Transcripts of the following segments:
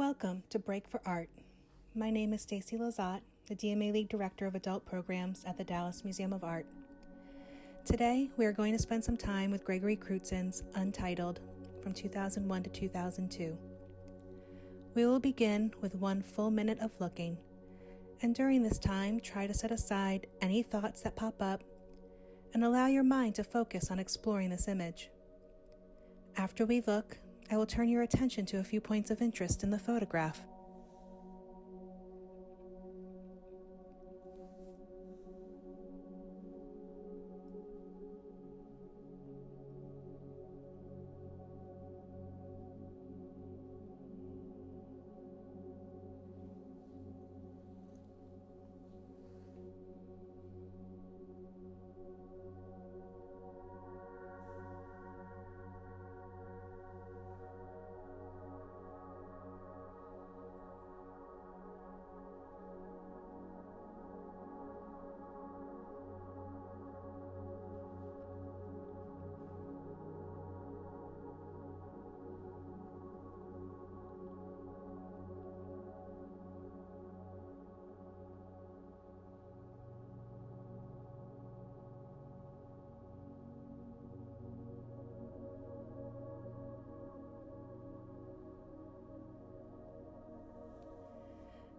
Welcome to Break for Art. My name is Stacy Lazat, the DMA League Director of Adult Programs at the Dallas Museum of Art. Today, we are going to spend some time with Gregory Crewdson's Untitled from 2001 to 2002. We will begin with 1 full minute of looking, and during this time, try to set aside any thoughts that pop up and allow your mind to focus on exploring this image. After we look, I will turn your attention to a few points of interest in the photograph.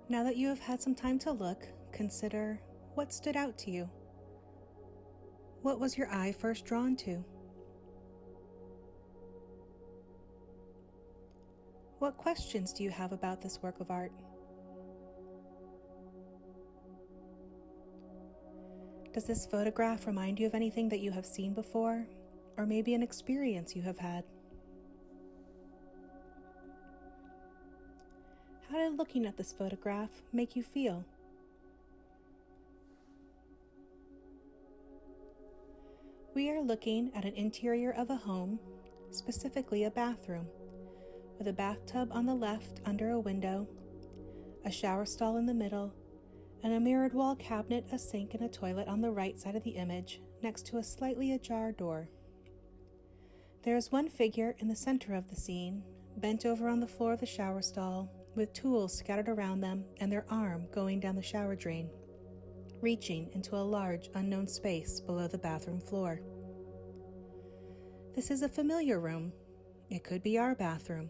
Now that you have had some time to look, consider what stood out to you. What was your eye first drawn to? What questions do you have about this work of art? Does this photograph remind you of anything that you have seen before, or maybe an experience you have had? How did looking at this photograph make you feel? We are looking at an interior of a home, specifically a bathroom, with a bathtub on the left under a window, a shower stall in the middle, and a mirrored wall cabinet, a sink, and a toilet on the right side of the image, next to a slightly ajar door. There is one figure in the center of the scene, bent over on the floor of the shower stall, with tools scattered around them and their arm going down the shower drain, reaching into a large unknown space below the bathroom floor. This is a familiar room. It could be our bathroom,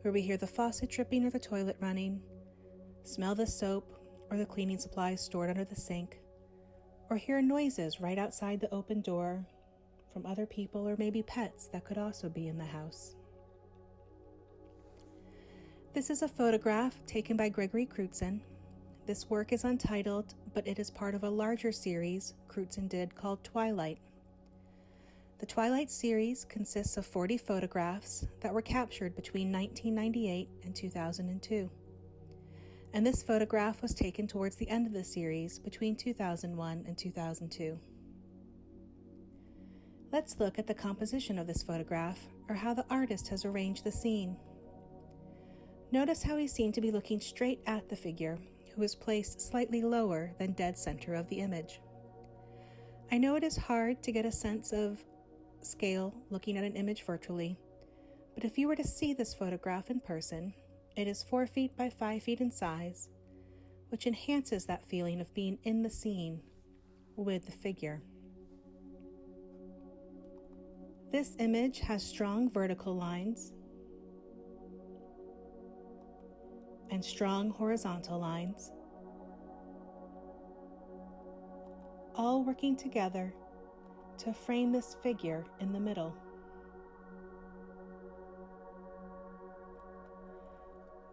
where we hear the faucet dripping or the toilet running, smell the soap or the cleaning supplies stored under the sink, or hear noises right outside the open door from other people or maybe pets that could also be in the house. This is a photograph taken by Gregory Crewdson. This work is untitled, but it is part of a larger series Crewdson did called Twilight. The Twilight series consists of 40 photographs that were captured between 1998 and 2002. And this photograph was taken towards the end of the series between 2001 and 2002. Let's look at the composition of this photograph, or how the artist has arranged the scene. Notice how he seemed to be looking straight at the figure, who is placed slightly lower than dead center of the image. I know it is hard to get a sense of scale looking at an image virtually, but if you were to see this photograph in person, it is 4 feet by 5 feet in size, which enhances that feeling of being in the scene with the figure. This image has strong vertical lines and strong horizontal lines, all working together to frame this figure in the middle.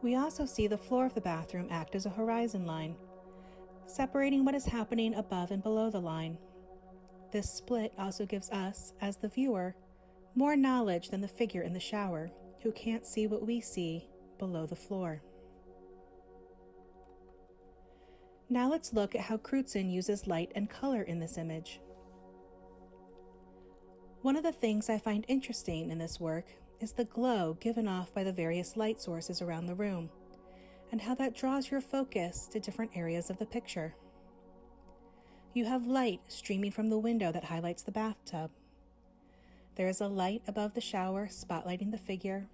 We also see the floor of the bathroom act as a horizon line, separating what is happening above and below the line. This split also gives us, as the viewer, more knowledge than the figure in the shower, who can't see what we see below the floor. Now let's look at how Crewdson uses light and color in this image. One of the things I find interesting in this work is the glow given off by the various light sources around the room, and how that draws your focus to different areas of the picture. You have light streaming from the window that highlights the bathtub. There is a light above the shower spotlighting the figure.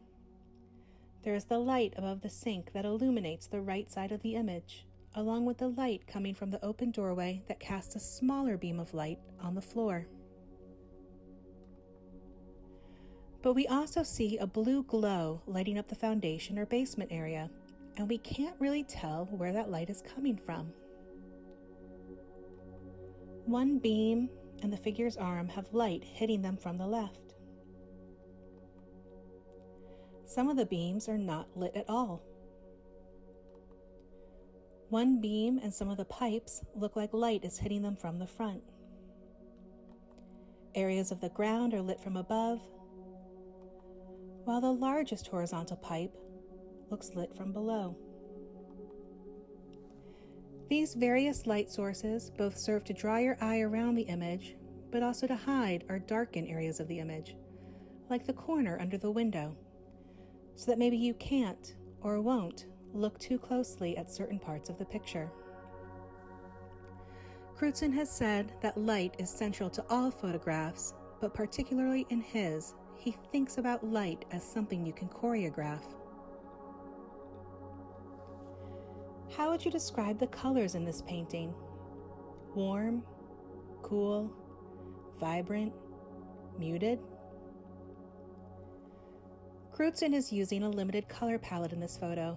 There is the light above the sink that illuminates the right side of the image, along with the light coming from the open doorway that casts a smaller beam of light on the floor. But we also see a blue glow lighting up the foundation or basement area, and we can't really tell where that light is coming from. One beam and the figure's arm have light hitting them from the left. Some of the beams are not lit at all. One beam and some of the pipes look like light is hitting them from the front. Areas of the ground are lit from above, while the largest horizontal pipe looks lit from below. These various light sources both serve to draw your eye around the image, but also to hide or darken areas of the image, like the corner under the window, so that maybe you can't or won't look too closely at certain parts of the picture. Crewdson has said that light is central to all photographs, but particularly in his, he thinks about light as something you can choreograph. How would you describe the colors in this painting? Warm, cool, vibrant, muted? Crewdson is using a limited color palette in this photo,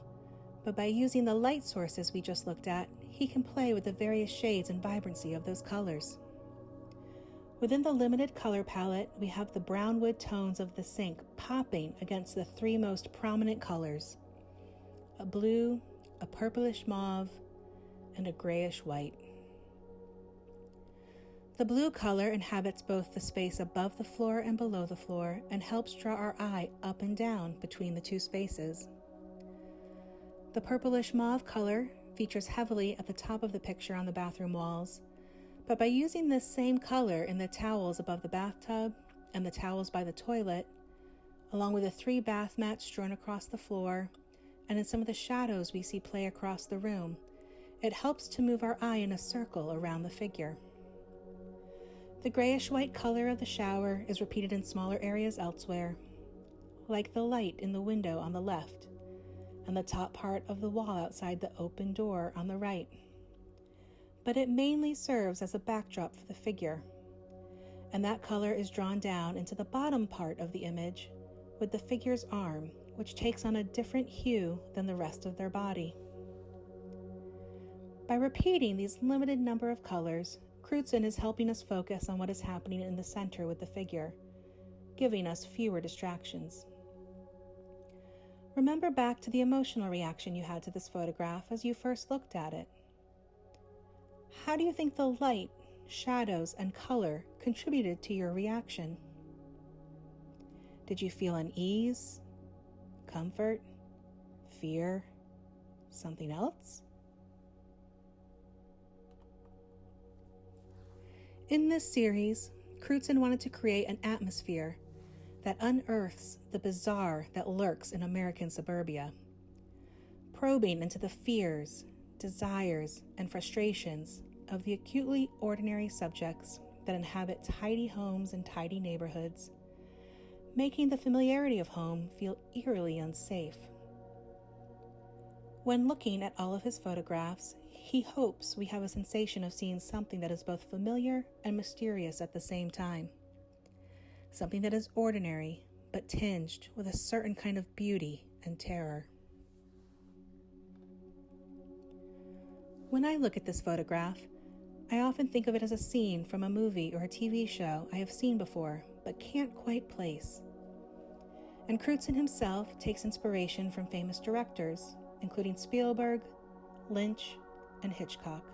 but by using the light sources we just looked at, he can play with the various shades and vibrancy of those colors. Within the limited color palette, we have the brown wood tones of the sink popping against the three most prominent colors: a blue, a purplish mauve, and a grayish white. The blue color inhabits both the space above the floor and below the floor and helps draw our eye up and down between the two spaces. The purplish mauve color features heavily at the top of the picture on the bathroom walls, but by using this same color in the towels above the bathtub and the towels by the toilet, along with the 3 bath mats strewn across the floor, and in some of the shadows we see play across the room, it helps to move our eye in a circle around the figure. The grayish-white color of the shower is repeated in smaller areas elsewhere, like the light in the window on the left, and the top part of the wall outside the open door on the right. But it mainly serves as a backdrop for the figure, and that color is drawn down into the bottom part of the image with the figure's arm, which takes on a different hue than the rest of their body. By repeating these limited number of colors, Crewdson is helping us focus on what is happening in the center with the figure, giving us fewer distractions. Remember back to the emotional reaction you had to this photograph as you first looked at it. How do you think the light, shadows, and color contributed to your reaction? Did you feel unease, comfort, fear, something else? In this series, Crewdson wanted to create an atmosphere that unearths the bizarre that lurks in American suburbia, probing into the fears, desires, and frustrations of the acutely ordinary subjects that inhabit tidy homes and tidy neighborhoods, making the familiarity of home feel eerily unsafe. When looking at all of his photographs, he hopes we have a sensation of seeing something that is both familiar and mysterious at the same time. Something that is ordinary, but tinged with a certain kind of beauty and terror. When I look at this photograph, I often think of it as a scene from a movie or a TV show I have seen before, but can't quite place. And Crewdson himself takes inspiration from famous directors, including Spielberg, Lynch, and Hitchcock.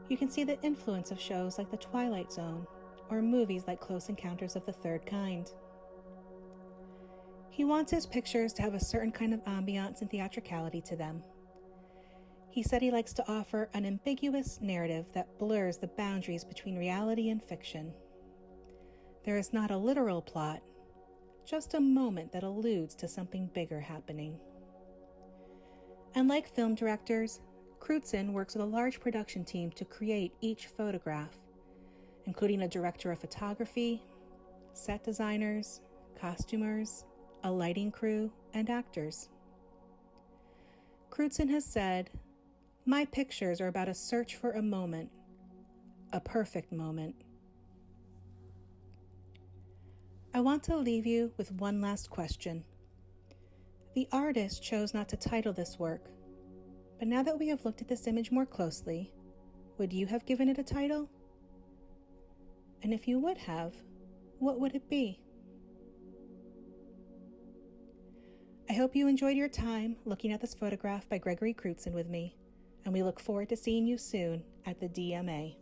You can see the influence of shows like The Twilight Zone, or movies like Close Encounters of the Third Kind. He wants his pictures to have a certain kind of ambiance and theatricality to them. He said he likes to offer an ambiguous narrative that blurs the boundaries between reality and fiction. There is not a literal plot, just a moment that alludes to something bigger happening. And like film directors, Crewdson works with a large production team to create each photograph, including a director of photography, set designers, costumers, a lighting crew, and actors. Crewdson has said, "My pictures are about a search for a moment, a perfect moment." I want to leave you with one last question. The artist chose not to title this work, but now that we have looked at this image more closely, would you have given it a title? And if you would have, what would it be? I hope you enjoyed your time looking at this photograph by Gregory Crewdson with me, and we look forward to seeing you soon at the DMA.